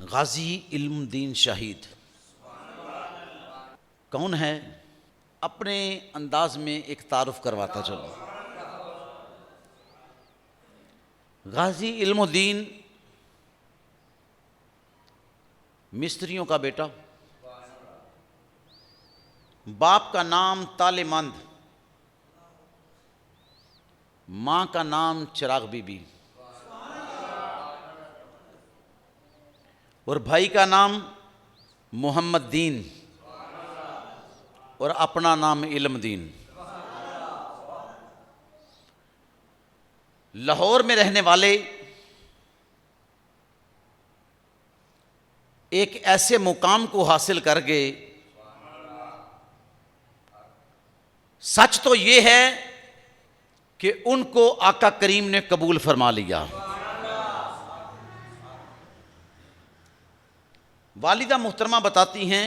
गाजी इल्मुद्दीन शहीद कौन है? अपने अंदाज में एक तारुफ करवाता चलो। गाजी इल्मुद्दीन मिस्त्रियों का बेटा, बाप का नाम तालेमंद, मां का नाम चिराग बीबी और भाई का नाम मोहम्मद दीन और अपना नाम इल्मदीन। लाहौर में रहने वाले एक ऐसे मुकाम को हासिल कर गए। सच तो ये है कि उनको आका करीम ने कबूल फरमा लिया। वालिदा मुहतरमा बताती हैं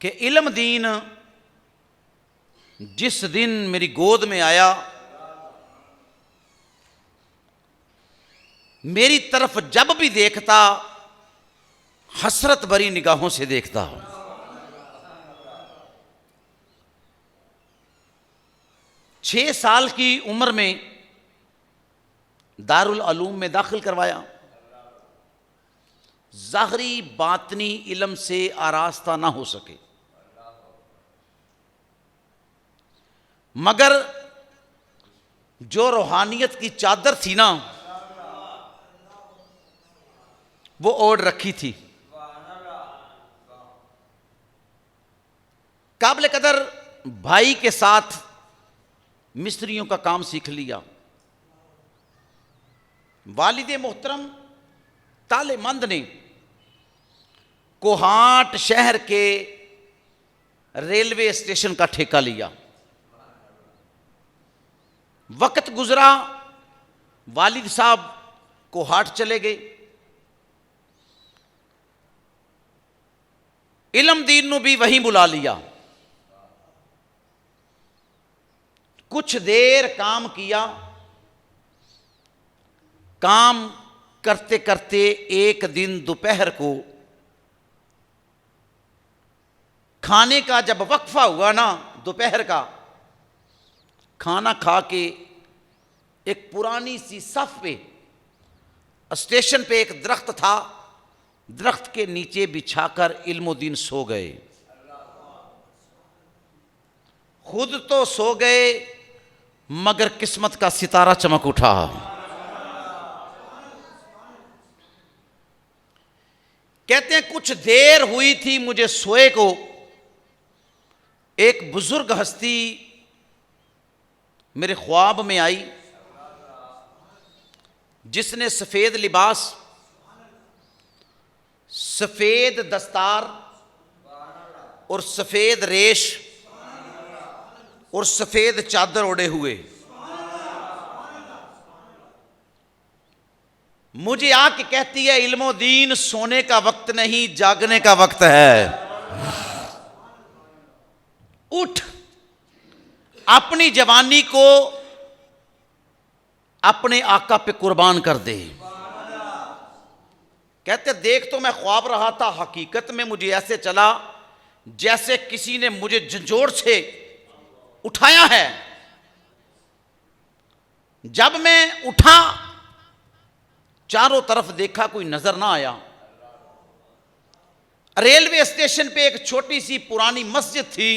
कि इल्मदीन जिस दिन मेरी गोद में आया, मेरी तरफ जब भी देखता हसरत भरी निगाहों से देखता। 6 साल की उम्र में दारुल उलूम में दाखिल करवाया। ज़ाहरी बातनी इल्म से आरास्ता ना हो सके, मगर जो रूहानियत की चादर थी ना, वो ओढ़ रखी थी। काबिल कदर भाई के साथ मिस्त्रियों का काम सीख लिया। वालिदे मोहतरम तालेमंद ने कोहाट शहर के रेलवे स्टेशन का ठेका लिया। वक्त गुजरा, वालिद साहब कोहाट चले गए। इल्मदीन ने भी वहीं बुला लिया। कुछ देर काम किया। काम करते करते एक दिन दोपहर को खाने का जब वक्फा हुआ ना, दोपहर का खाना खा के एक पुरानी सी सफ पे, स्टेशन पे एक दरख्त था, दरख्त के नीचे बिछाकर इल्मुद्दीन सो गए। खुद तो सो गए, मगर किस्मत का सितारा चमक उठा। कहते हैं कुछ देर हुई थी मुझे सोए को, एक बुजुर्ग हस्ती मेरे ख्वाब में आई, जिसने सफेद लिबास, सफेद दस्तार और सफेद रेश और सफेद चादर ओढ़े हुए मुझे आके कहती है, इल्मुद्दीन सोने का वक्त नहीं, जागने का वक्त है। उठ, अपनी जवानी को अपने आका पे कुर्बान कर दे। कहते देख तो मैं ख्वाब रहा था, हकीकत में मुझे ऐसे चला जैसे किसी ने मुझे झंझोर से उठाया है। जब मैं उठा, चारों तरफ देखा, कोई नजर ना आया। रेलवे स्टेशन पे एक छोटी सी पुरानी मस्जिद थी,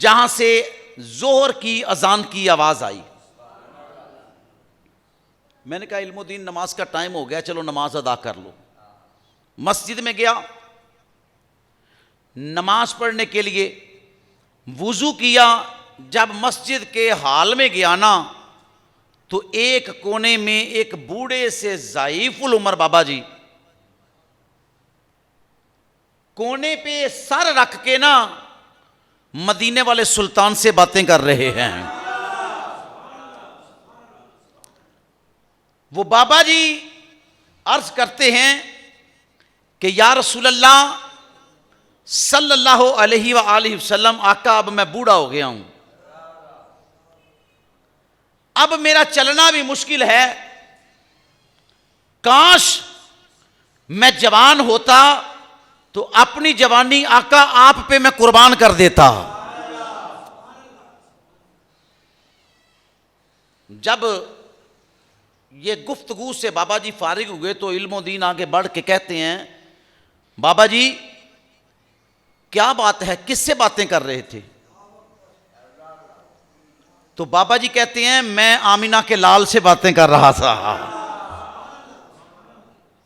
जहां से जोहर की अजान की आवाज आई। मैंने कहा इल्मुद्दीन नमाज का टाइम हो गया, चलो नमाज अदा कर लो। मस्जिद में गया, नमाज पढ़ने के लिए वुजू किया। जब मस्जिद के हाल में गया ना, तो एक कोने में एक बूढ़े से ज़ाइफुल उमर बाबा जी कोने पे सर रख के ना मदीने वाले सुल्तान से बातें कर रहे हैं। वो बाबा जी अर्ज करते हैं कि या रसूलल्लाह सल्लल्लाहु अलैहि वसल्लम, आका अब मैं बूढ़ा हो गया हूं, अब मेरा चलना भी मुश्किल है, काश मैं जवान होता तो अपनी जवानी आका आप पे मैं कुर्बान कर देता। जब ये गुफ्तगू से बाबा जी फारिग हुए तो इल्मोदीन आगे बढ़ के कहते हैं, बाबा जी क्या बात है, किससे बातें कर रहे थे? तो बाबा जी कहते हैं, मैं आमिना के लाल से बातें कर रहा था,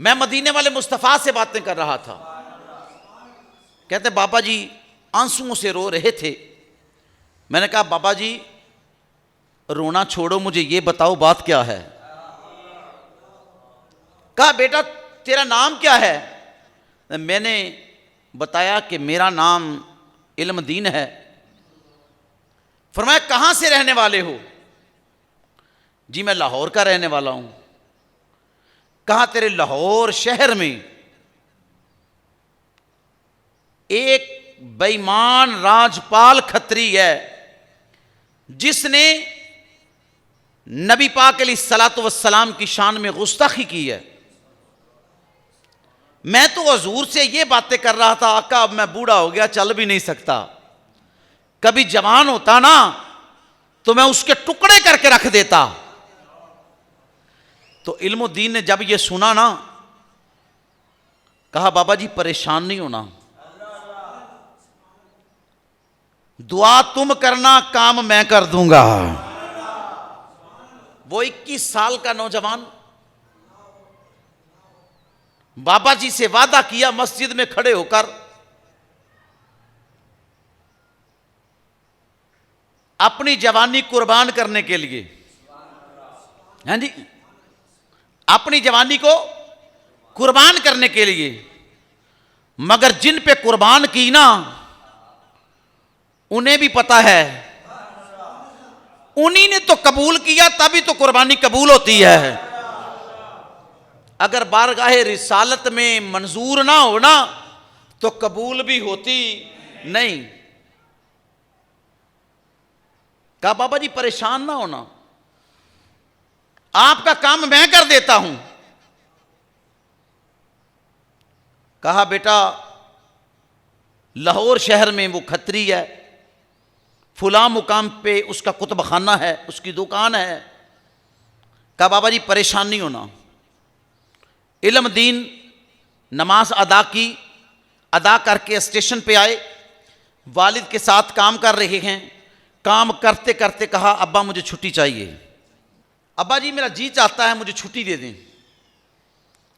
मैं मदीने वाले मुस्तफ़ा से बातें कर रहा था। कहते बाबा जी आंसुओं से रो रहे थे। मैंने कहा बाबा जी रोना छोड़ो, मुझे ये बताओ बात क्या है। कहा बेटा तेरा नाम क्या है? मैंने बताया कि मेरा नाम इल्मदीन है। फरमाया कहां से रहने वाले हो? जी मैं लाहौर का रहने वाला हूं। कहा तेरे लाहौर शहर में एक बेईमान राजपाल खत्री है जिसने नबी पाक अलैहिस्सलातु वस्सलाम की शान में गुस्ताखी की है। मैं तो हजूर से ये बातें कर रहा था, आका अब मैं बूढ़ा हो गया, चल भी नहीं सकता, कभी जवान होता ना तो मैं उसके टुकड़े करके रख देता। तो इल्मुद्दीन ने जब ये सुना ना, कहा बाबा जी परेशान नहीं होना, दुआ तुम करना, काम मैं कर दूंगा। वो 21 साल का नौजवान बाबा जी से वादा किया मस्जिद में खड़े होकर, अपनी जवानी कुर्बान करने के लिए। हाँ जी, अपनी जवानी को कुर्बान करने के लिए। मगर जिन पे कुर्बान की ना उन्हें भी पता है, उन्हीं ने तो कबूल किया, तभी तो कुर्बानी कबूल होती है। अगर बारगाहे रिसालत में मंजूर ना हो ना तो कबूल भी होती नहीं। कहा बाबा जी परेशान ना होना, आपका काम मैं कर देता हूं। कहा बेटा लाहौर शहर में वो खत्री है, फुला मुकाम पे उसका कुतुब खाना है, उसकी दुकान है। कहा बाबा जी परेशान नहीं होना। इल्मुद्दीन नमाज अदा करके स्टेशन पे आए, वालिद के साथ काम कर रहे हैं। काम करते करते कहा अब्बा मुझे छुट्टी चाहिए। अब्बा जी मेरा जी चाहता है मुझे छुट्टी दे दें।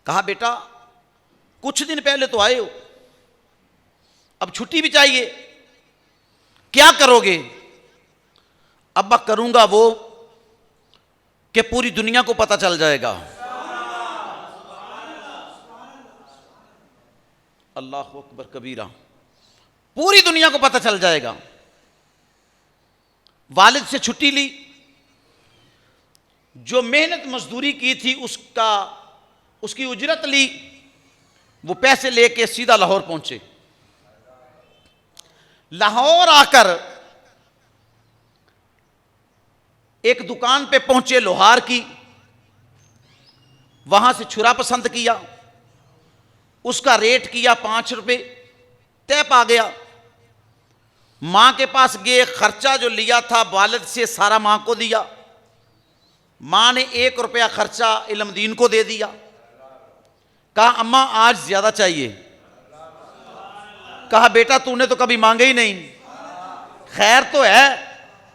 कहा बेटा कुछ दिन पहले तो आए हो, अब छुट्टी भी चाहिए, क्या करोगे? अब्बा करूंगा वो कि पूरी दुनिया को पता चल जाएगा। अल्लाहु अकबर कबीरा, पूरी दुनिया को पता चल जाएगा। वालिद से छुट्टी ली, जो मेहनत मजदूरी की थी उसकी उजरत ली, वो पैसे लेके सीधा लाहौर पहुंचे। लाहौर आकर एक दुकान पे पहुंचे लोहार की, वहां से छुरा पसंद किया, उसका रेट किया 5 रुपए, तय पा गया। मां के पास गए, खर्चा जो लिया था वालिद से सारा मां को दिया। मां ने 1 रुपया खर्चा इल्मुद्दीन को दे दिया। कहा अम्मा आज ज्यादा चाहिए। कहा बेटा तूने तो कभी मांगे ही नहीं, खैर तो है।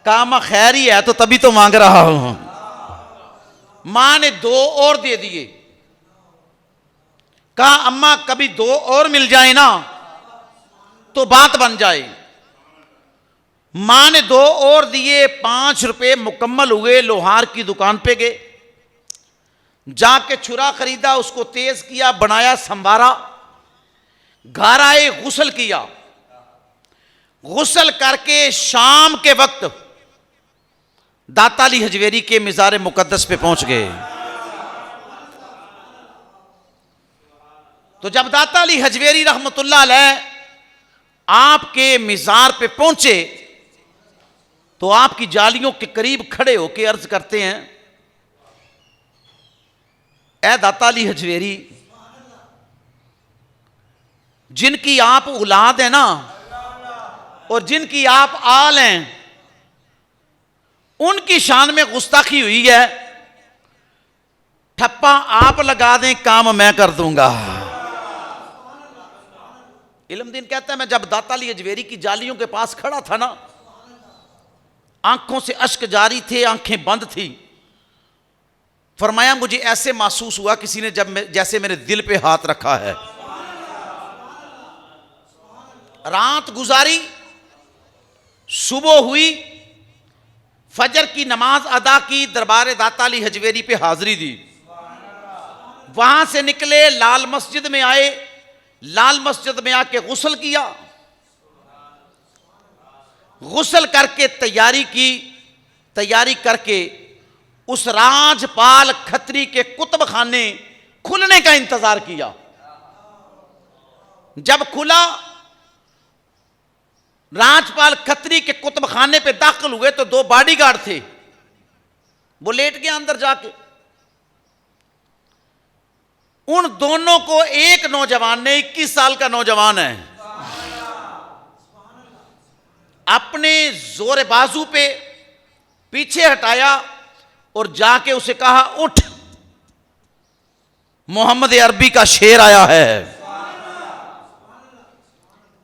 कहा अम्मा खैर ही है तो तभी तो मांग रहा हूं। मां ने 2 और दे दिए। कहा अम्मा कभी 2 और मिल जाए ना तो बात बन जाए। मां ने 2 और दिए, 5 रुपए मुकम्मल हुए। लोहार की दुकान पे गए, जाके छुरा खरीदा, उसको तेज किया, बनाया, संवारा, घर आए, गुस्ल किया। गुस्ल करके शाम के वक्त दाता अली हजवेरी के मिज़ार मुकद्दस पे पहुंच गए। तो जब दाता अली हजवेरी रहमतुल्लाह अलैह आपके मिज़ार पे पहुंचे तो आपकी जालियों के करीब खड़े होकर अर्ज करते हैं, ए दाता अली हजवेरी, जिनकी आप औलाद है ना और जिनकी आप आल हैं, उनकी शान में गुस्ताखी हुई है। ठप्पा आप लगा दें, काम मैं कर दूंगा। इल्मदीन कहता है, मैं जब दाता अली हजवेरी की जालियों के पास खड़ा था ना, आंखों से अश्क जारी थे, आंखें बंद थी। फरमाया मुझे ऐसे महसूस हुआ किसी ने जैसे मेरे दिल पे हाथ रखा है। रात गुजारी, सुबह हुई, फजर की नमाज अदा की, दरबार दाता अली हजवेरी पे हाजिरी दी। वहां से निकले, लाल मस्जिद में आए, लाल मस्जिद में आके गुस्ल किया, गुस्ल करके तैयारी की, तैयारी करके उस राजपाल खत्री के कुतुब खाने खुलने का इंतजार किया। जब खुला, राजपाल खत्री के कुतुब खाने पे दाखिल हुए तो दो बॉडीगार्ड थे, वो लेट गया अंदर जाके। उन दोनों को एक नौजवान ने, 21 साल का नौजवान है, अपने जोर बाजू पे पीछे हटाया और जाके उसे कहा, उठ, मोहम्मद अरबी का शेर आया है।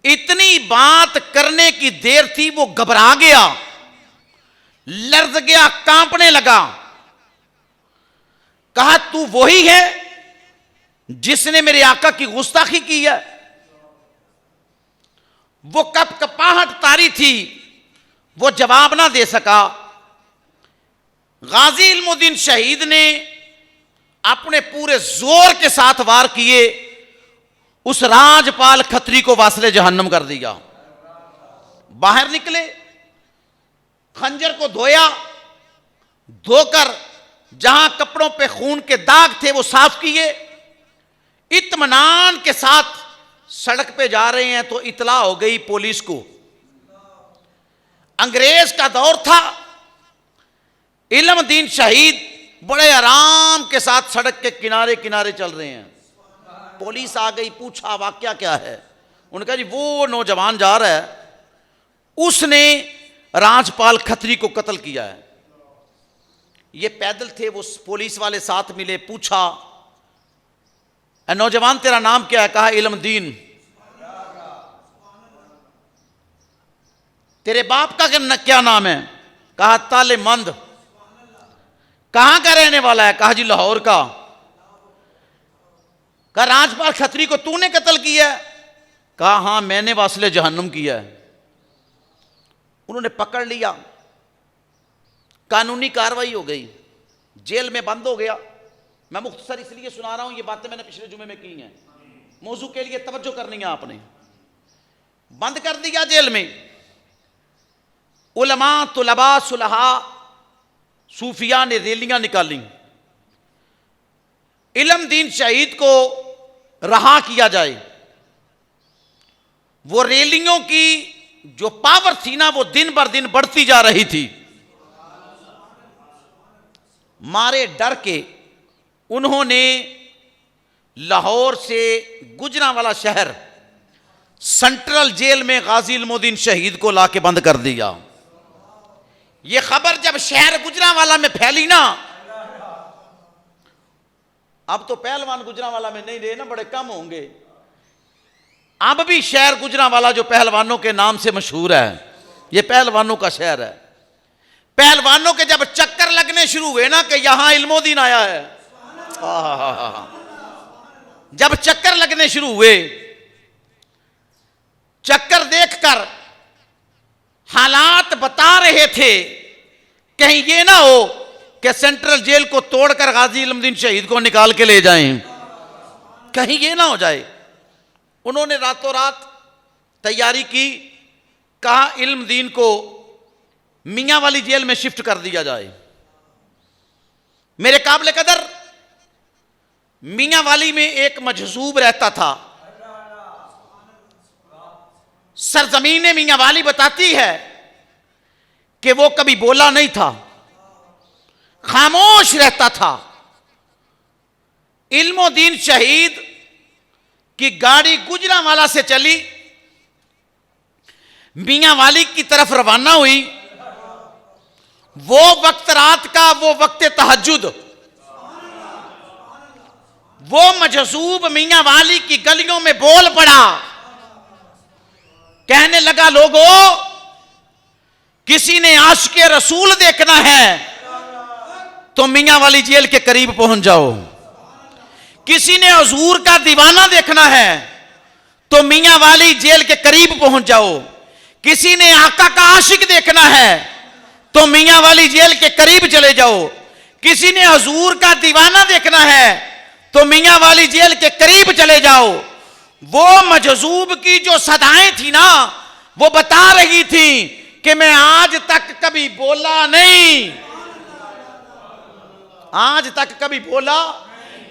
इतनी बात करने की देर थी, वो घबरा गया, लर्ज गया, कांपने लगा। कहा, तू वही है जिसने मेरे आका की गुस्ताखी की है? वो कपकपाहट तारी थी, वो जवाब ना दे सका। गाजी इल्मुद्दीन शहीद ने अपने पूरे जोर के साथ वार किए, उस राजपाल खत्री को वासले जहन्नम कर दिया। बाहर निकले, खंजर को धोया, धोकर जहां कपड़ों पे खून के दाग थे वो साफ किए, इत्मीनान के साथ सड़क पे जा रहे हैं तो इतला हो गई पुलिस को। अंग्रेज का दौर था, इल्मुद्दीन शहीद बड़े आराम के साथ सड़क के किनारे किनारे चल रहे हैं। पुलिस आ गई, पूछा वाकया क्या है? उन्होंने कहा, जी वो नौजवान जा रहा है, उसने राजपाल खत्री को कत्ल किया है। ये पैदल थे, वो पुलिस वाले साथ मिले, पूछा, नौजवान तेरा नाम क्या है? कहा, इल्मुद्दीन। तेरे बाप का क्या नाम है? कहा, तालेमंद। कहां का रहने वाला है? कहा, जी लाहौर का। कहा, राजपाल खत्री को तूने कत्ल किया है? कहा, हां मैंने वासले जहन्नुम किया है। उन्होंने पकड़ लिया, कानूनी कार्रवाई हो गई, जेल में बंद हो गया। मैं मुख्तसर इसलिए सुना रहा हूं, ये बातें मैंने पिछले जुमे में की हैं, मौजू के लिए तवज्जो करनी है आपने। बंद कर दिया जेल में। उलमा, तुलबा, सुलहा, सूफिया ने रैलियां निकाली, इल्मुद्दीन शहीद को रहा किया जाए। वो रैलियों की जो पावर थी ना, वो दिन बर दिन बढ़ती जा रही थी। मारे डर के उन्होंने लाहौर से गुजरांवाला शहर सेंट्रल जेल में गाजी इल्मुद्दीन शहीद को लाके बंद कर दिया। यह खबर जब शहर गुजरांवाला में फैली ना, अब तो पहलवान गुजरांवाला में नहीं रहे ना, बड़े कम होंगे। अब भी शहर गुजरांवाला जो पहलवानों के नाम से मशहूर है, यह पहलवानों का शहर है। पहलवानों के जब चक्कर लगने शुरू हुए ना कि यहां इल्मुद्दीन आया है, जब चक्कर लगने शुरू हुए, चक्कर देखकर हालात बता रहे थे कहीं ये ना हो कि सेंट्रल जेल को तोड़कर गाजी इल्मुद्दीन शहीद को निकाल के ले जाएं, कहीं ये ना हो जाए। उन्होंने रातों रात तैयारी की, कहा इल्मुद्दीन को मियां वाली जेल में शिफ्ट कर दिया जाए। मेरे काबिल कदर मियां वाली में एक मजसूब रहता था। सरजमीन मियां वाली बताती है कि वो कभी बोला नहीं था, खामोश रहता था, इल्मोदीन शहीद की गाड़ी गुजरांवाला से चली, मियां वाली की तरफ रवाना हुई। वो वक्त रात का, वो वक्त तहज्जुद, वो मजसूब मियां वाली की गलियों में बोल पड़ा, कहने लगा, लोगों, किसी ने आशिक़े रसूल देखना है तो मियां वाली जेल के करीब पहुंच जाओ। किसी ने हुजूर का दीवाना देखना है तो मियां वाली जेल के करीब पहुंच जाओ। किसी ने आका का आशिक देखना है तो मियां वाली जेल के करीब चले जाओ। किसी ने हुजूर का दीवाना देखना है तो मियां वाली जेल के करीब चले जाओ। वो मजजूब की जो सदाएं थी ना, वो बता रही थी कि मैं आज तक कभी बोला नहीं, आज तक कभी बोला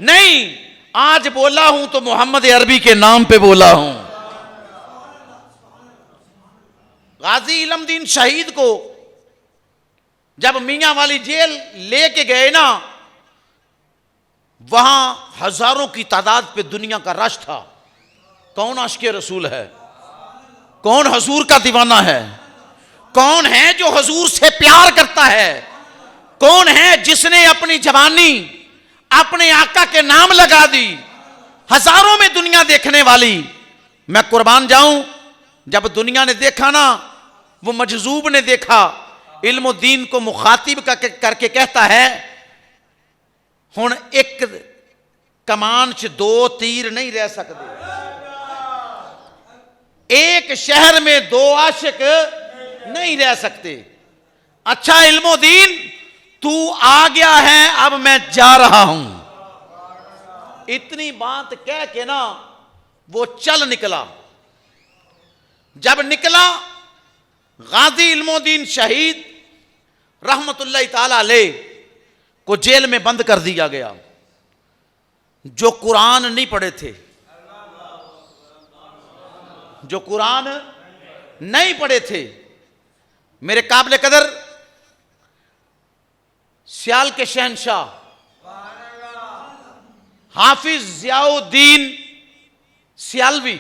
नहीं, आज बोला हूं तो मोहम्मद अरबी के नाम पे बोला हूं। गाजी इल्मदीन शहीद को जब मियां वाली जेल लेके गए ना, वहां हजारों की तादाद पे दुनिया का रश था। कौन आशिक़े रसूल है, कौन हुजूर का दीवाना है, कौन है जो हुजूर से प्यार करता है, कौन है जिसने अपनी जवानी अपने आका के नाम लगा दी। हजारों में दुनिया देखने वाली। मैं कुर्बान जाऊं, जब दुनिया ने देखा ना, वो मजजूब ने देखा, इल्मुद्दीन को मुखातिब करके कहता है, हुण एक कमान च दो तीर नहीं रह सकते, एक शहर में दो आशिक नहीं रह सकते। अच्छा इल्मुद्दीन, तू आ गया है, अब मैं जा रहा हूं। इतनी बात कह के ना वो चल निकला। जब निकला, गाजी इल्मुद्दीन शहीद रहमतुल्लाह ताला अलैह को जेल में बंद कर दिया गया। जो कुरान नहीं पढ़े थे, जो कुरान नहीं पढ़े थे, मेरे काबिल कदर सियाल के शहंशाह हाफिज जियाउद्दीन सियालवी,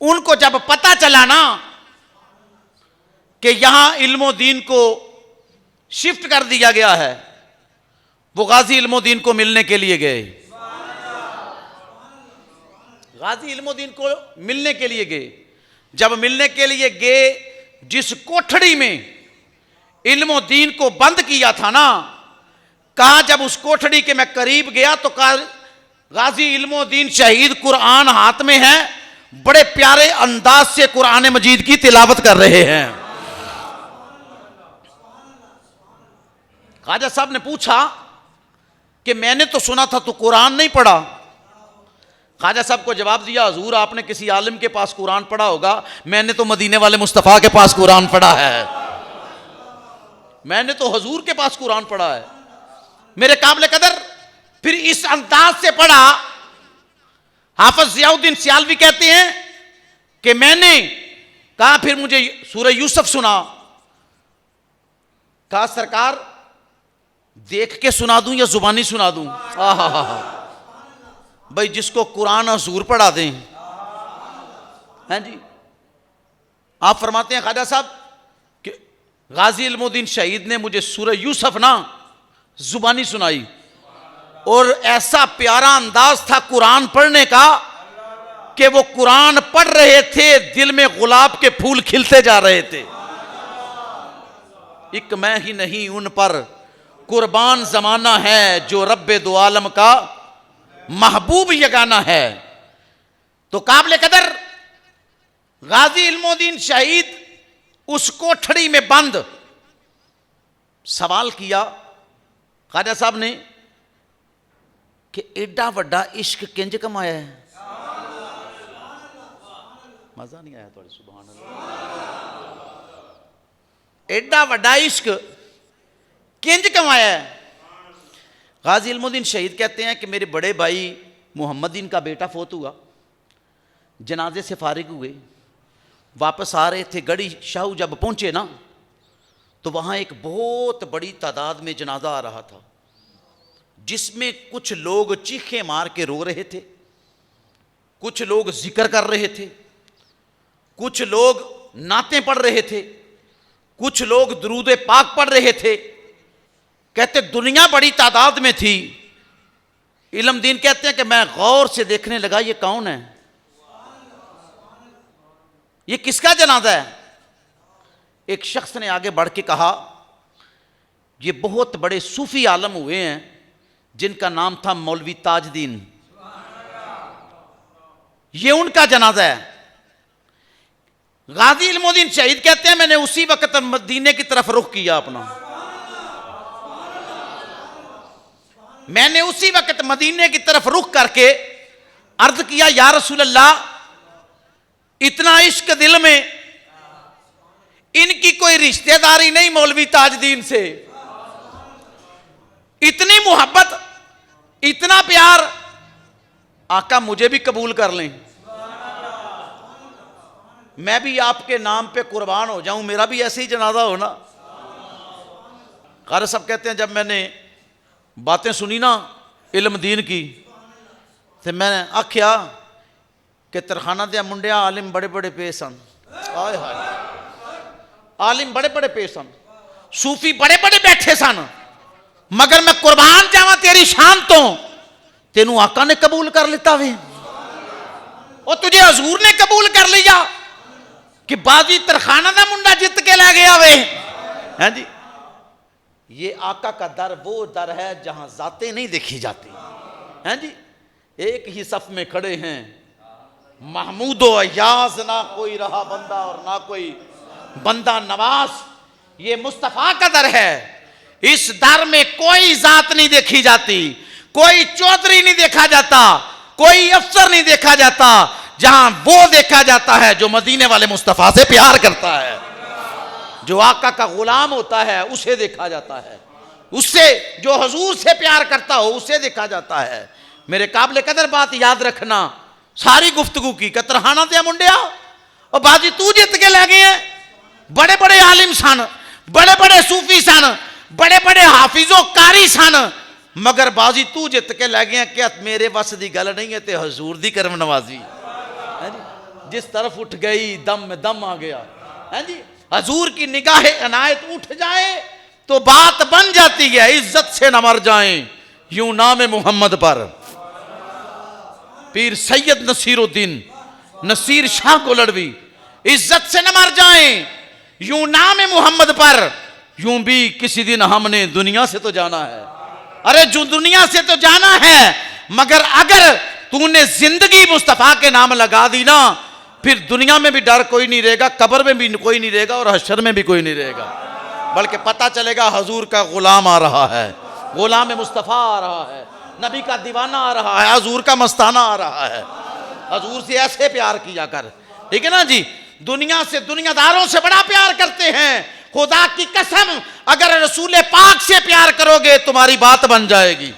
उनको जब पता चला ना कि यहां इल्मुद्दीन को शिफ्ट कर दिया गया है, वो गाजी इल्मुद्दीन को मिलने के लिए गए। गाजी इल्मुद्दीन को मिलने के लिए गए। जब मिलने के लिए गए, जिस कोठड़ी में इल्मुद्दीन को बंद किया था ना, कहा जब उस कोठड़ी के मैं करीब गया तो कहा, गाजी इल्मुद्दीन शहीद कुरान हाथ में है, बड़े प्यारे अंदाज से कुरान मजीद की तिलावत कर रहे हैं। ख्वाजा साहब ने पूछा कि मैंने तो सुना था तू कुरान नहीं पढ़ा। ख्वाजा साहब को जवाब दिया, हुजूर आपने किसी आलिम के पास कुरान पढ़ा होगा, मैंने तो मदीने वाले मुस्तफ़ा के पास कुरान पढ़ा है, मैंने तो हुजूर के पास कुरान पढ़ा है। मेरे काबिल कदर फिर इस अंदाज से पढ़ा। हाफिज जियाउद्दीन सियालवी कहते हैं कि मैंने कहा, फिर मुझे सूरह यूसुफ सुना। कहा सरकार देख के सुना दूं या जुबानी सुना दूं? भाई जिसको कुरान हुजूर पढ़ा दें। हैं जी, आप फरमाते हैं ख्वाजा साहब कि गाजी इल्मुद्दीन शहीद ने मुझे सूरह यूसुफ ना जुबानी सुनाई, और ऐसा प्यारा अंदाज था कुरान पढ़ने का कि वो कुरान पढ़ रहे थे, दिल में गुलाब के फूल खिलते जा रहे थे। एक मैं ही नहीं उन पर कुर्बान जमाना है, जो रब्बे दो आलम का महबूब यगाना है। तो काबिल कदर गाजी इल्मुद्दीन शहीद उस कोठड़ी में बंद। सवाल किया ख्वाजा साहब ने कि एडा वड्डा इश्क किंज कमाया है? मजा नहीं आया थोड़ी? सुभान अल्लाह। एडा वड्डा इश्क किंज कमाया है? गाजी इल्मुद्दीन शहीद कहते हैं कि मेरे बड़े भाई मोहम्मदीन का बेटा फोत हुआ, जनाजे से फारिग हुए, वापस आ रहे थे, गढ़ी शाहू जब पहुंचे ना, तो वहाँ एक बहुत बड़ी तादाद में जनाजा आ रहा था। जिसमें कुछ लोग चीखे मार के रो रहे थे, कुछ लोग जिक्र कर रहे थे, कुछ लोग नाते पढ़ रहे थे, कुछ लोग दुरूद पाक पढ़ रहे थे। कहते दुनिया बड़ी तादाद में थी। इल्म दीन कहते हैं कि मैं गौर से देखने लगा, ये कौन है, ये किसका जनाजा है। एक शख्स ने आगे बढ़ के कहा, ये बहुत बड़े सूफी आलम हुए हैं जिनका नाम था मौलवी ताजदीन, ये उनका जनाजा है। गाजी इल्मुद्दीन शहीद कहते हैं मैंने उसी वक्त मदीने की तरफ रुख किया अपना, मैंने उसी वक्त मदीने की तरफ रुख करके अर्ज किया, या रसूल अल्लाह, इतना इश्क दिल में, इनकी कोई रिश्तेदारी नहीं मौलवी ताजदीन से, इतनी मोहब्बत, इतना प्यार, आका मुझे भी कबूल कर लें, मैं भी आपके नाम पे कुर्बान हो जाऊं, मेरा भी ऐसे ही जनाजा हो ना। कारी साहब कहते हैं जब मैंने बातें सुनी ना इल्म दीन की, तो मैंने आख्या कि तरखाना दे मुंडिया आलिम बड़े बड़े पे सन, हाय हाय, आलिम बड़े बड़े पे सन, सूफी बड़े बड़े बैठे सन, मगर मैं कुर्बान जावा तेरी शान तो, तेनू आका ने कबूल कर लेता वे, और तुझे हजूर ने कबूल कर लिया कि बाजी तरखाना दा मुंडा जित के ला गया वे। हैं जी, ये आका का दर वो दर है जहां जाते नहीं देखी जाती। हैं जी, एक ही सफ में खड़े हैं महमूद व अयाज, ना कोई रहा बंदा और ना कोई बंदा नवाज, ये मुस्तफा का दर है। इस दर में कोई जात नहीं देखी जाती, कोई चौधरी नहीं देखा जाता, कोई अफसर नहीं देखा जाता, जहां वो देखा जाता है जो मदीने वाले मुस्तफा से प्यार करता है, जो आका का गुलाम होता है उसे देखा जाता है, उससे जो हजूर से प्यार करता हो उसे देखा जाता है। मेरे काबिल कदर बात याद रखना, सारी गुफ्तगू की कतरहाना दिया मुंडिया और बाजी तू जित के ले गए हैं, बड़े बड़े आलिम सन, बड़े बड़े सूफी सन, बड़े बड़े हाफिजो कारी सन, मगर बाजी तू जित के ले गए, क्या मेरे बस की गल नहीं है, ते हजूर दी करम नवाजी जिस तरफ उठ गई दम में दम आ गया। है जी, हजूर की निगाह अनायत उठ जाए तो बात बन जाती है, इज्जत से न मर जाए यूं नाम मोहम्मद पर। पीर सैयद नसीरुद्दीन नसीर शाह को लड़वी, इज्जत से न मर जाए यूं नाम मोहम्मद पर, यूं भी किसी दिन हमने दुनिया से तो जाना है। अरे जो दुनिया से तो जाना है, मगर अगर तूने जिंदगी मुस्तफा के नाम लगा दी ना, फिर दुनिया में भी डर कोई नहीं रहेगा, कब्र में भी कोई नहीं रहेगा और हशर में भी कोई नहीं रहेगा, बल्कि पता चलेगा हजूर का गुलाम आ रहा है, गुलाम मुस्तफा आ रहा है, नबी का दीवाना आ रहा है, हजूर का मस्ताना आ रहा है। हजूर से ऐसे प्यार किया कर, ठीक है ना जी। दुनिया से, दुनियादारों से बड़ा प्यार करते हैं, खुदा की कसम अगर रसूल पाक से प्यार करोगे तुम्हारी बात बन जाएगी।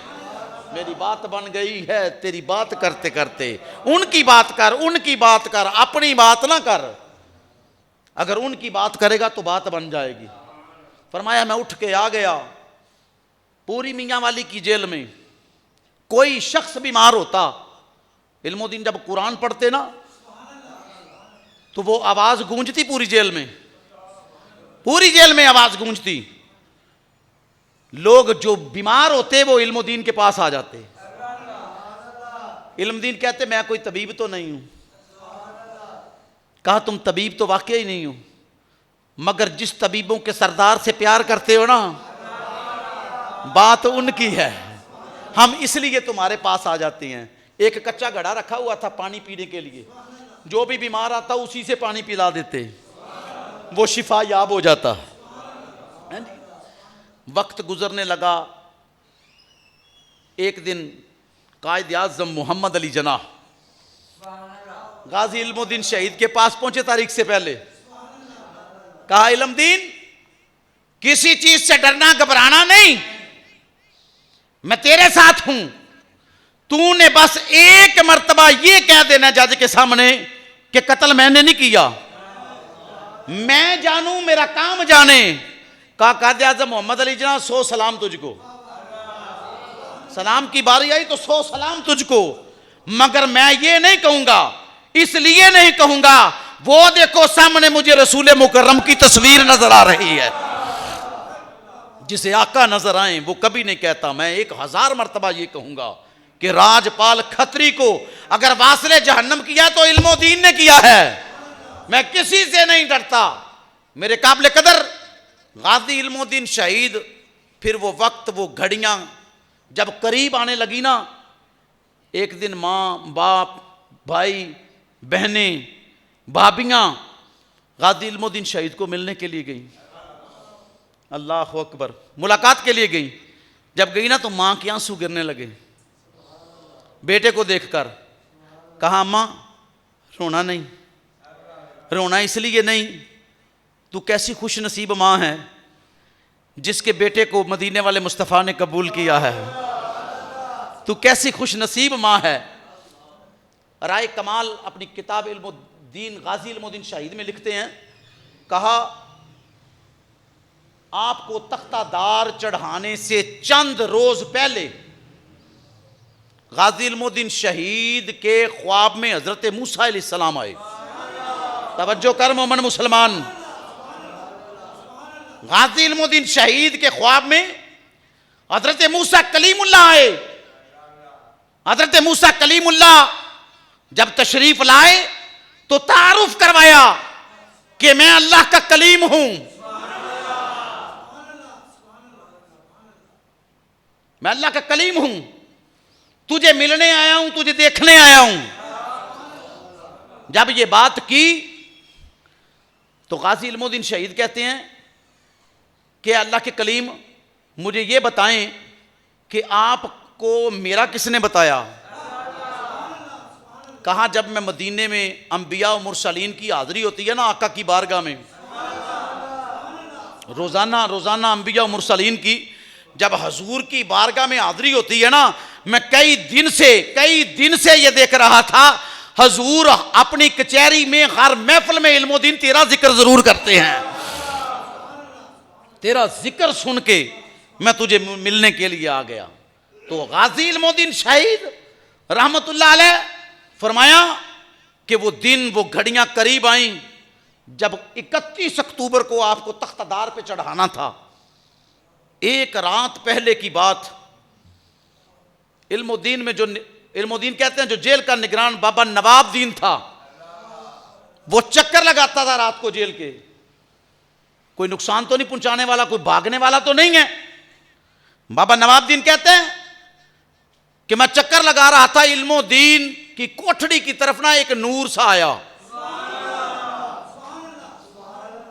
मेरी बात बन गई है तेरी बात करते करते, उनकी बात कर, उनकी बात कर, अपनी बात ना कर। अगर उनकी बात करेगा तो बात बन जाएगी। फरमाया मैं उठ के आ गया, पूरी मियां वाली की जेल में कोई शख्स बीमार होता, इल्मुद्दीन जब कुरान पढ़ते ना तो वो आवाज गूंजती पूरी जेल में, पूरी जेल में आवाज गूंजती। लोग जो बीमार होते वो इल्मुद्दीन के पास आ जाते। इल्मुद्दीन कहते मैं कोई तबीब तो नहीं हूं। कहा तुम तबीब तो वाकई ही नहीं हो, मगर जिस तबीबों के सरदार से प्यार करते हो ना, बात उनकी है, हम इसलिए तुम्हारे पास आ जाते हैं। एक कच्चा घड़ा रखा हुआ था पानी पीने के लिए, जो भी बीमार आता उसी से पानी पिला देते, वो शिफा याब हो जाता। वक्त गुजरने लगा, एक दिन कायद आज़म मोहम्मद अली जना गाजी इल्मुद्दीन शहीद के पास पहुंचे तारीख से पहले। कहा इल्मुद्दीन किसी चीज से डरना घबराना नहीं, मैं तेरे साथ हूं, तूने बस एक मर्तबा ये कह देना जज के सामने कि कत्ल मैंने नहीं किया, मैं जानूं मेरा काम जाने। कहा कायद आज़म मोहम्मद अली जना 100 सलाम तुझको, सलाम की बारी आई तो 100 सलाम तुझको, मगर मैं ये नहीं कहूंगा, इसलिए नहीं कहूंगा, वो देखो सामने मुझे रसूल मुकर्रम की तस्वीर नजर आ रही है। जिसे आका नजर आए वो कभी नहीं कहता। मैं 1000 मरतबा ये कहूंगा कि राजपाल खत्री को अगर वासले जहन्नम किया तो इल्मो दीन ने किया है। मैं किसी से नहीं डरता। मेरे काबिल कदर गाजी इल्मुद्दीन शहीद, फिर वो वक्त, वो घड़ियां जब करीब आने लगी ना, एक दिन माँ बाप भाई बहनें भाभियाँ गाजी इल्मुद्दीन शहीद को मिलने के लिए गई। अल्लाह अकबर, मुलाकात के लिए गई। जब गई ना तो माँ के आंसू गिरने लगे बेटे को देखकर। कहा अम्मा रोना नहीं, रोना इसलिए नहीं, तू कैसी खुश नसीब माँ है जिसके बेटे को मदीने वाले मुस्तफ़ा ने कबूल किया है। तू कैसी खुश नसीब माँ है। राय कमाल अपनी किताब इल्मुद्दीन गाजी इल्मुद्दीन शहीद में लिखते हैं, कहा आपको तख्तादार चढ़ाने से चंद रोज पहले गाजी इल्मुद्दीन शहीद के ख्वाब में हजरत मूसा अलैहिस्सलाम आए। तवज्जो कर मोमन मुसलमान, गाजी इल्मुद्दीन शहीद के ख्वाब में हजरत मूसा कलीमुल्लाह आए। हजरत मूसा कलीमुल्लाह जब तशरीफ लाए तो तारुफ करवाया कि मैं अल्लाह का कलीम हूं, मैं अल्लाह का कलीम हूं, तुझे मिलने आया हूं, तुझे देखने आया हूं। जब ये बात की तो गाजी इल्मुद्दीन शहीद कहते हैं कि अल्लाह के कलीम मुझे ये बताएं कि आपको मेरा किसने बताया। कहा जब मैं मदीने में अंबिया और मुरसलीन की हाजिरी होती है ना आका की बारगाह में, रोजाना रोजाना अंबिया और मुरसलीन की जब हजूर की बारगाह में हाजिरी होती है ना, मैं कई दिन से ये देख रहा था हजूर अपनी कचहरी में हर महफिल में इल्मुद्दीन तेरा जिक्र जरूर करते हैं। तेरा जिक्र सुन के मैं तुझे मिलने के लिए आ गया। तो गाजी इल्मुद्दीन शहीद रहमतुल्लाह अलैह फरमाया कि वो दिन, वो घड़ियां करीब आई जब 31 अक्टूबर को आपको तख्तादार पे चढ़ाना था। एक रात पहले की बात, इल्मुद्दीन में जो इल्मुद्दीन कहते हैं जो जेल का निगरान बाबा नवाबदीन था, वो चक्कर लगाता था रात को जेल के। कोई नुकसान तो नहीं पहुंचाने वाला, कोई भागने वाला तो नहीं है। बाबा नवाबदीन कहते हैं कि मैं चक्कर लगा रहा था, इल्मुद्दीन की कोठड़ी की तरफ ना एक नूर सा आया,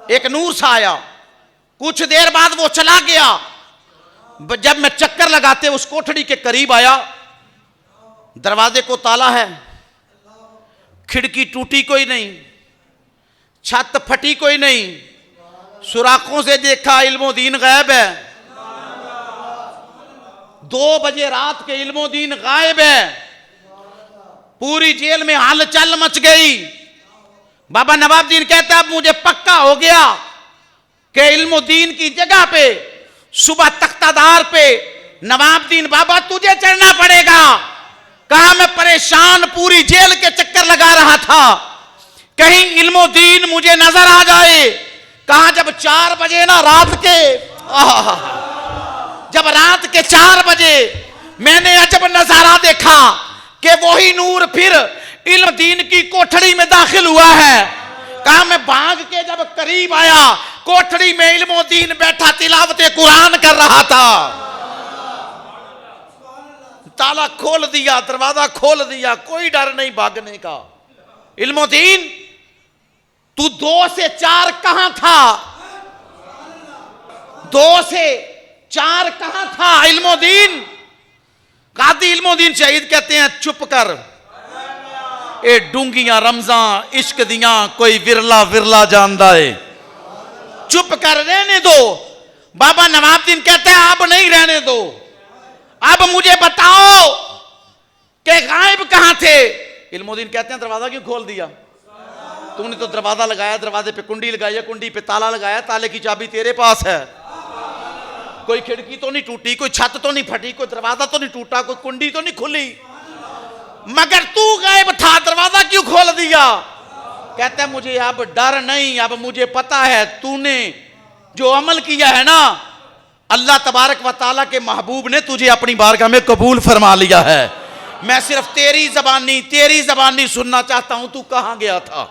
एक नूर सा आया। कुछ देर बाद वो चला गया। जब मैं चक्कर लगाते उस कोठड़ी के करीब आया, दरवाजे को ताला है, खिड़की टूटी कोई नहीं, छत फटी कोई नहीं, सुराखों से देखा इल्मुद्दीन गायब है। 2 बजे रात के इल्मुद्दीन गायब है। पूरी जेल में हलचल मच गई। बाबा नवाबदीन कहता अब मुझे पक्का हो गया कि इल्मुद्दीन की जगह पे सुबह तख्तादार पे नवाबदीन बाबा तुझे चढ़ना पड़ेगा। कहा मैं परेशान पूरी जेल के चक्कर लगा रहा था, कहीं इल्मुद्दीन मुझे नजर आ जाए। कहा जब 4 बजे ना रात के, जब रात के 4 बजे मैंने अजब नजारा देखा कि वही नूर फिर इल्मुद्दीन की कोठड़ी में दाखिल हुआ है। कहा मैं भाग के जब करीब आया, कोठड़ी में इल्मुद्दीन बैठा तिलावत कुरान कर रहा था। ताला खोल दिया, दरवाजा खोल दिया, कोई डर नहीं भागने का। इल्मुद्दीन तू 2 से 4 कहां था? 2 से 4 कहां था इल्मुद्दीन? गाजी इल्मुद्दीन शहीद कहते हैं चुप कर, ए डूंगियां रमजा इश्क दियां कोई विरला विरला जानदा है, चुप कर, रहने दो। बाबा नवाबदीन कहते हैं अब नहीं रहने दो, अब मुझे बताओ कि गायब कहां थे। इल्मुद्दीन कहते हैं दरवाजा क्यों खोल दिया? तुमने तो दरवाजा लगाया, दरवाजे पे कुंडी लगाई है, कुंडी पे ताला लगाया, ताले की चाबी तेरे पास है। कोई खिड़की तो नहीं टूटी, कोई छत तो नहीं फटी, कोई दरवाजा तो नहीं टूटा, कोई कुंडी तो नहीं खुली, मगर तू गायब था, दरवाजा क्यों खोल दिया? कहता है मुझे अब डर नहीं, अब मुझे पता है तूने जो अमल किया है ना, अल्लाह तबारक व तआला के महबूब ने तुझे अपनी बारगाह में कबूल फरमा लिया है। मैं सिर्फ तेरी जबानी सुनना चाहता हूं, तू कहां गया था?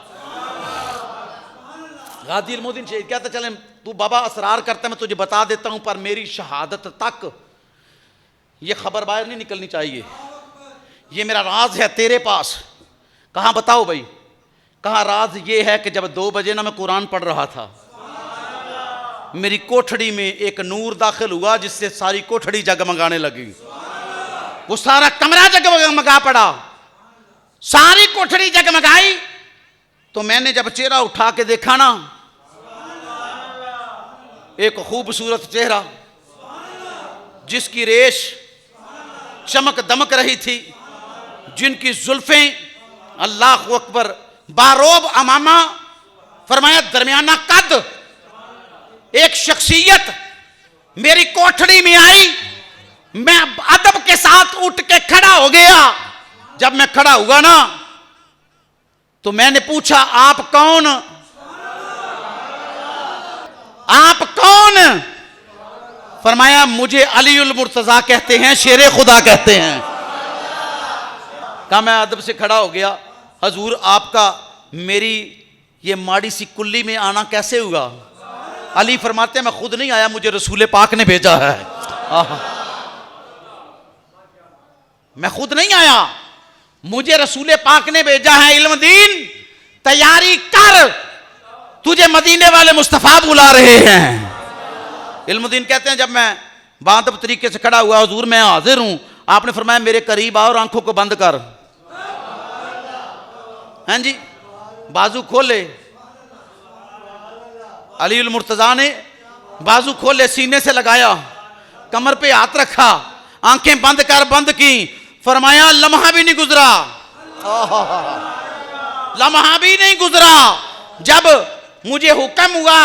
गाजी इल्मुद्दीन शहीद कहता चले तू बाबा असरार करता मैं तुझे बता देता हूं, पर मेरी शहादत तक ये खबर बाहर नहीं निकलनी चाहिए, ये मेरा राज है तेरे पास। कहां बताओ भाई? कहा राज ये है कि जब 2 बजे ना मैं कुरान पढ़ रहा था, मेरी कोठड़ी में एक नूर दाखिल हुआ जिससे सारी कोठड़ी जगमगाने लगी, वो सारा कमरा जगमगा पड़ा, सारी कोठड़ी जगमगाई। तो मैंने जब चेहरा उठा के देखा ना, एक खूबसूरत चेहरा जिसकी रेश चमक दमक रही थी, जिनकी जुल्फें अल्लाह अकबर बारोब अमामा, फरमाया दरमियाना कद, एक शख्सियत मेरी कोठड़ी में आई। मैं अदब के साथ उठ के खड़ा हो गया। जब मैं खड़ा हुआ ना तो मैंने पूछा आप कौन? आप कौन? फरमाया मुझे अलीउल मुर्तजा कहते हैं, शेरे खुदा कहते हैं। कहा मैं अदब से खड़ा हो गया, हजूर आपका मेरी ये माड़ी सी कुल्ली में आना कैसे हुआ? अली फरमाते हैं मैं खुद नहीं आया, मुझे रसूल पाक ने भेजा है। मैं खुद नहीं आया, मुझे रसूल पाक ने भेजा है। इल्मुद्दीन तैयारी कर, तुझे मदीने वाले मुस्तफा बुला रहे हैं। इल्मुद्दीन कहते हैं जब मैं बादब तरीके से खड़ा हुआ, हुजूर मैं हाजिर हूं, आपने फरमाया मेरे करीब आओ और आंखों को बंद कर। हैं जी, बाजू खोले। अलीउल मुर्तजा ने बाजू खोले, सीने से लगाया, कमर पे हाथ रखा, आंखें बंद कर बंद की। फरमाया लम्हा भी नहीं गुजरा, लम्हा भी नहीं गुजरा जब मुझे हुक्म हुआ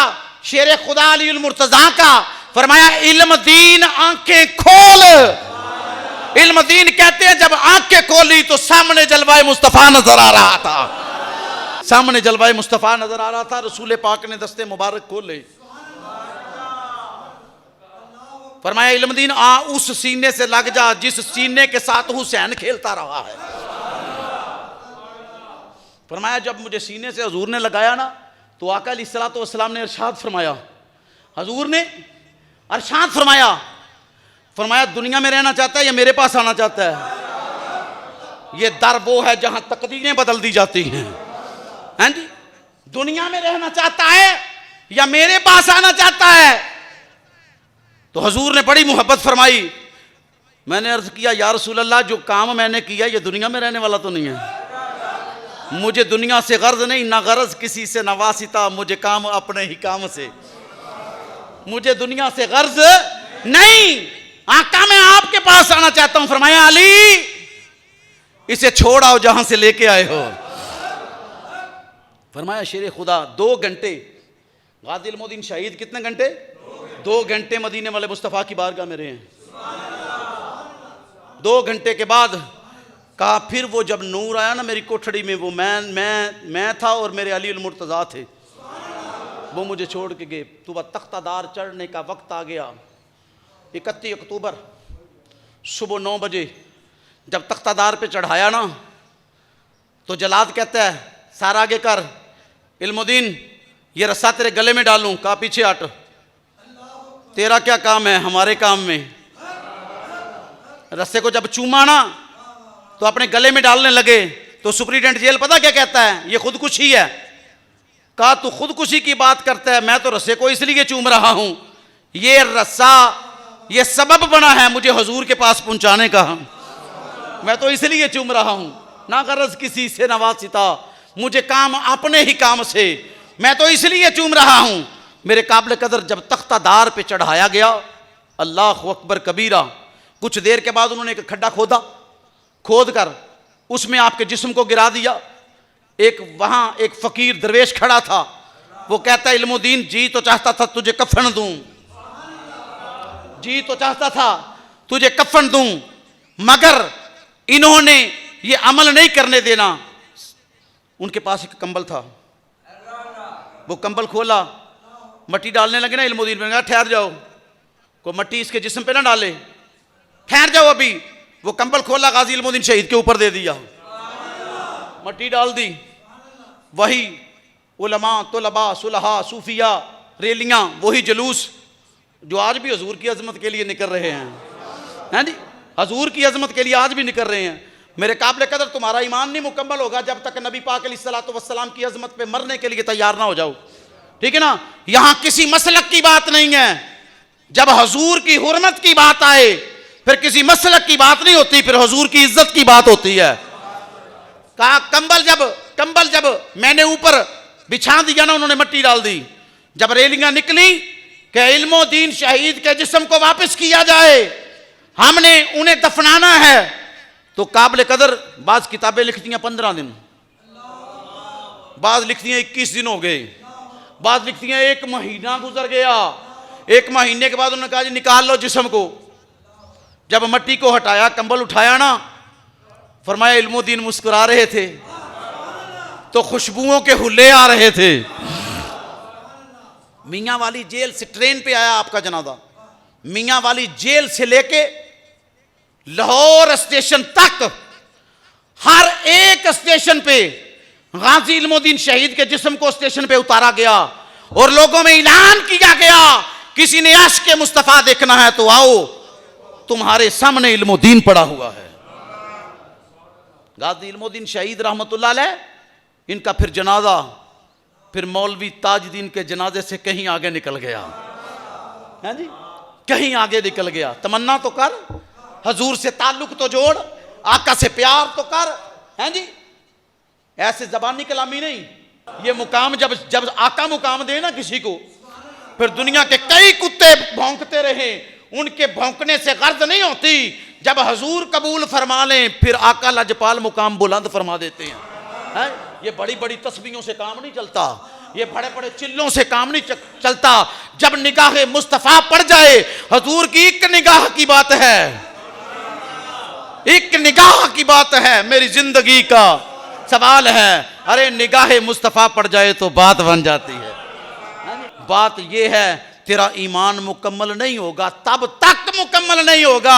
शेर खुदा अलीउल मुर्तजा का, फरमाया इल्मुद्दीन आंखें खोल। इल्मुद्दीन कहते हैं जब आंखें खोली तो सामने जलवाए मुस्तफा नजर आ रहा था, सामने जलवाए मुस्तफा नजर आ रहा था। रसूल पाक ने दस्ते मुबारक खोले, फरमाया इल्मुद्दीन आ उस सीने से लग जा जिस सीने के साथ हुसैन खेलता रहा है। फरमाया जब मुझे सीने से हजूर ने लगाया ना तो आका अलैहिस्सलातु वस्सलाम ने इरशाद फरमाया, हजूर ने इरशाद फरमाया, फरमाया दुनिया में रहना चाहता है या मेरे पास आना चाहता है? ये दर वो है जहां तकदीरें बदल दी जाती हैं। हैं जी, दुनिया में रहना चाहता है या मेरे पास आना चाहता है? तो हजूर ने बड़ी मोहब्बत फरमाई। मैंने अर्ज किया या रसूल अल्लाह जो काम मैंने किया ये दुनिया में रहने वाला तो नहीं है? मुझे दुनिया से गर्ज नहीं, ना गरज किसी से, ना वासिता, मुझे काम अपने ही काम से, मुझे दुनिया से गर्ज नहीं। आका मैं आपके पास आना चाहता हूं। फरमाया अली इसे छोड़ आओ जहां से लेके आए हो। फरमाया शेर खुदा 2 घंटे, गाजी इल्मुद्दीन शहीद कितने घंटे? 2 घंटे मदीने वाले मुस्तफ़ा की बारगाह में रहे हैं। 2 घंटे के बाद कहा फिर वो जब नूर आया ना मेरी कोठड़ी में, वो मैं था और मेरे अलीउल मुर्तजा थे, वो मुझे छोड़ के गए। तो वह तख्तादार चढ़ने का वक्त आ गया। 31 अक्टूबर सुबह 9 बजे जब तख्तादार पे चढ़ाया ना तो जलाद कहता है सारा आगे कर, इल्मुद्दीन ये रस्सा तेरे गले में डालूं? कहा पीछे हट, तेरा क्या काम है हमारे काम में? रस्से को जब चूमा ना तो अपने गले में डालने लगे तो सुपरिटेंडेंट जेल पता क्या कहता है? ये खुदकुशी है। कहा तू खुदकुशी की बात करता है, मैं तो रस्से को इसलिए चूम रहा हूं, ये रस्सा ये सबब बना है मुझे हुजूर के पास पहुंचाने का, मैं तो इसलिए चूम रहा हूं, ना गरज किसी से ना वासिता, मुझे काम अपने ही काम से, मैं तो इसलिए चूम रहा हूं। मेरे काबिल कदर जब तख्तादार पे चढ़ाया गया, अल्लाह अकबर कबीरा, कुछ देर के बाद उन्होंने एक खड्डा खोदा, खोद कर उसमें आपके जिस्म को गिरा दिया। एक वहां एक फकीर दरवेश खड़ा था, वो कहता है इल्मुद्दीन जी तो चाहता था तुझे कफन दूं, जी तो चाहता था तुझे कफन दूं, मगर इन्होंने ये अमल नहीं करने देना। उनके पास एक कंबल था, वो कंबल खोला, मट्टी डालने लगे ना। इल्मुद्दीन ने कहा ठहर जाओ, को मट्टी इसके जिस्म पे ना डाले, ठहर जाओ अभी। वो कंबल खोला, गाजी इल्मुद्दीन शहीद के ऊपर दे दिया, मट्टी डाल दी। वही उलमा, तुलबा, सुलहा, सूफिया, रैलियां, वही जुलूस जो आज भी हजूर की अजमत के लिए निकल रहे हैं जी, हजूर की अजमत के लिए आज भी निकल रहे हैं। मेरे काबिल कदर तुम्हारा ईमान नहीं मुकम्मल होगा जब तक नबी पाक अलैहिस्सलातु वस्सलाम की अजमत पे मरने के लिए तैयार ना हो जाओ, ठीक है ना। यहां किसी मसलक की बात नहीं है, जब हजूर की हुर्मत की बात आए फिर किसी मसलक की बात नहीं होती, फिर हजूर की इज्जत की बात होती है। कहा कंबल जब मैंने ऊपर बिछा दिया ना, उन्होंने मट्टी डाल दी। जब रेलियां निकली कि इल्मुद्दीन शहीद के जिस्म को वापस किया जाए, हमने उन्हें दफनाना है, तो काबिल कदर बाज किताबें लिखती हैं 15 दिन, बाज लिखती हैं 21 दिन हो गए, बाज लिखती हैं 1 महीना गुजर गया। 1 महीने के बाद उन्होंने कहा जी निकाल लो जिस्म को। जब मट्टी को हटाया, कंबल उठाया ना, फरमाया इल्मुद्दीन मुस्कुरा रहे थे तो खुशबुओं के हुल्ले आ रहे थे। मियां वाली जेल से ट्रेन पे आया आपका जनाजा, मियां वाली जेल से लेके लाहौर स्टेशन तक हर एक स्टेशन पे गाजी इल्मुद्दीन शहीद के जिस्म को स्टेशन पे उतारा गया और लोगों में ऐलान किया गया, किसी ने आशिक़े मुस्तफा देखना है तो आओ, तुम्हारे सामने इल्मुद्दीन पड़ा हुआ है। गाजी इल्मुद्दीन शहीद रहमतुल्लाह अलैह, इनका फिर जनाजा फिर मौलवी ताजुद्दीन के जनाजे से कहीं आगे निकल गया है जी, कहीं आगे निकल गया। तमन्ना तो कर, हजूर से ताल्लुक तो जोड़, आका से प्यार तो कर, हैं जी। ऐसे जबानी कलामी नहीं, ये मुकाम जब आका मुकाम दे ना किसी को, फिर दुनिया के कई कुत्ते भौंकते रहे, उनके भौंकने से गर्द नहीं होती। जब हजूर कबूल फरमा लें फिर आका लजपाल मुकाम बुलंद फरमा देते हैं। ये बड़ी बड़ी तस्बीहों से काम नहीं चलता, ये बड़े बड़े चिल्लों से काम नहीं चलता। जब निगाह मुस्तफा पड़ जाए, हजूर की एक निगाह की बात है, एक निगाह की बात है, मेरी जिंदगी का सवाल है। अरे निगाह मुस्तफा पड़ जाए तो बात बन जाती है। बात यह है, तेरा ईमान मुकम्मल नहीं होगा, तब तक मुकम्मल नहीं होगा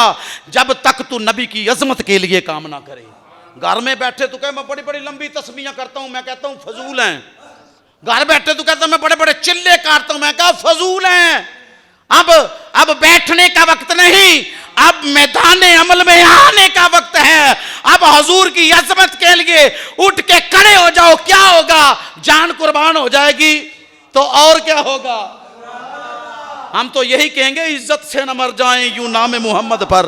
जब तक तू नबी की अजमत के लिए काम ना करे। घर में बैठे तू कहे मैं बड़ी बड़ी लंबी तस्बीहें करता हूं, मैं कहता हूं फजूल हैं। घर बैठे तू कहता मैं बड़े बड़े चिल्ले काटता हूं, मैं कहा फजूल हैं। अब बैठने का वक्त नहीं, अब मैदान अमल में आने का वक्त है। अब हजूर की अजमत के लिए उठ के खड़े हो जाओ। क्या होगा? जान कुर्बान हो जाएगी तो और क्या होगा? हम तो यही कहेंगे, इज्जत से न मर जाएं यूं नाम मोहम्मद पर,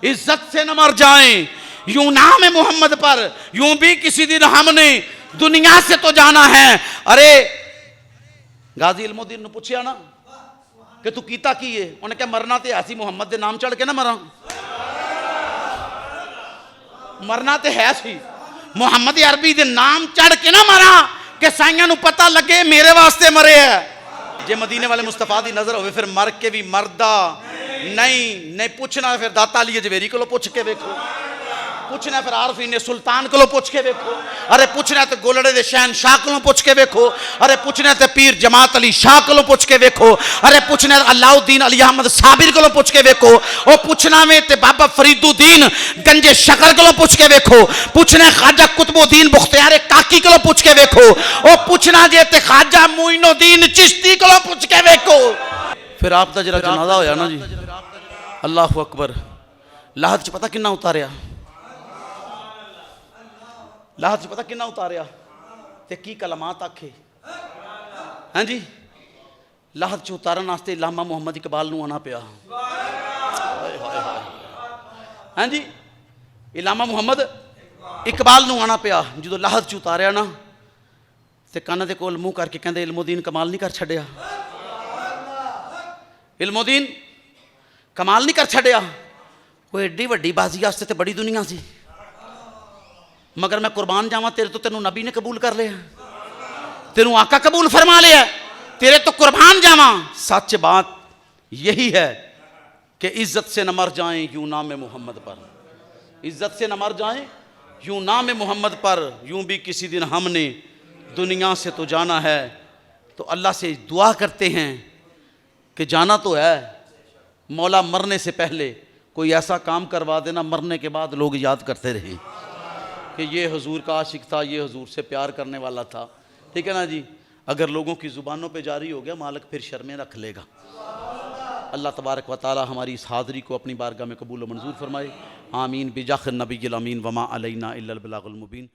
इज्जत से न मर जाएं यूं नाम मोहम्मद पर। यूं भी किसी दिन हमने दुनिया से तो जाना है। अरे गाजी इल्मुद्दीन ने पूछा ना कि तू कीता की है, उन्हें क्या मरना तो ऐसी मोहम्मद के नाम चढ़ के ना मरा, मरना तो है सी मोहम्मद अरबी के नाम चढ़ के ना मरा कि साइयां पता लगे मेरे वास्ते मरे है। जे मदीने वाले मुस्तफा की नजर हो फिर मर के भी मरदा नहीं पूछना। फिर दाता अली जवेरी को पूछ के देखो, पूछना फिर आरफीन सुल्तान को पूछ के देखो, अरे पूछना तो गोलड़े दे शहनशाह को पूछ के देखो, अरे पूछना तो पीर जमात अली शाह को पूछ के देखो, अरे पूछना अलाउद्दीन अली अहमद साबिर को पूछ के देखो, और पूछना में ते बाबा फरीदुद्दीन गंजे शकर को पूछ के देखो, पूछना ख्वाजा कुतुबुद्दीन बुख्तियार काकी को पूछ के देखो, और पूछना जे ते ख्वाजा मोइनुद्दीन चिश्ती को पूछ के देखो। फिर आप दा जरा जनाजा होया ना जी, अल्लाहु अकबर। लाहत च पता किन्ना उतारिया, लाहत च पता किन्ना उतारिया ते की कलमात आखे हैं जी। लाहत च उतारन वास्ते इलामा मुहम्मद इकबाल नूं आना पिया। हैं जी, इलामा मुहम्मद इकबाल नूं आना पिया। जो लाहत च उतारिया ना ते काना दे कोल मुंह करके कहंदे इल्मुद्दीन कमाल नहीं कर छड़िया, इल्मुद्दीन कमाल नहीं कर छड़िया। वो एडी वड्डी बाजी वास्ते ते बड़ी दुनिया सी, मगर मैं कुर्बान जावा तेरे तो तेनू नबी ने कबूल कर लिया, तेनू आका कबूल फरमा लिया, तेरे तो कुर्बान जावा। सच बात यही है कि इज़्ज़त से न मर जाएं यूं नाम मोहम्मद पर, इज़्ज़त से न मर जाएं यूं नाम मोहम्मद पर, यूं भी किसी दिन हमने दुनिया से तो जाना है। तो अल्लाह से दुआ करते हैं कि जाना तो है, मौला मरने से पहले कोई ऐसा काम करवा देना मरने के बाद लोग याद करते रहें कि ये हुजूर का आशिक था, ये हुजूर से प्यार करने वाला था। ठीक है ना जी। अगर लोगों की ज़ुबानों पे जारी हो गया मालिक फिर शर्में रख लेगा। अल्लाह तबारक व तआला हमारी इस हाज़री को अपनी बारगाह में कबूल व मंजूर फरमाए। आमीन बिजाह नबी अमीन वमा अलैना इल्लल बलागुल मुबीन।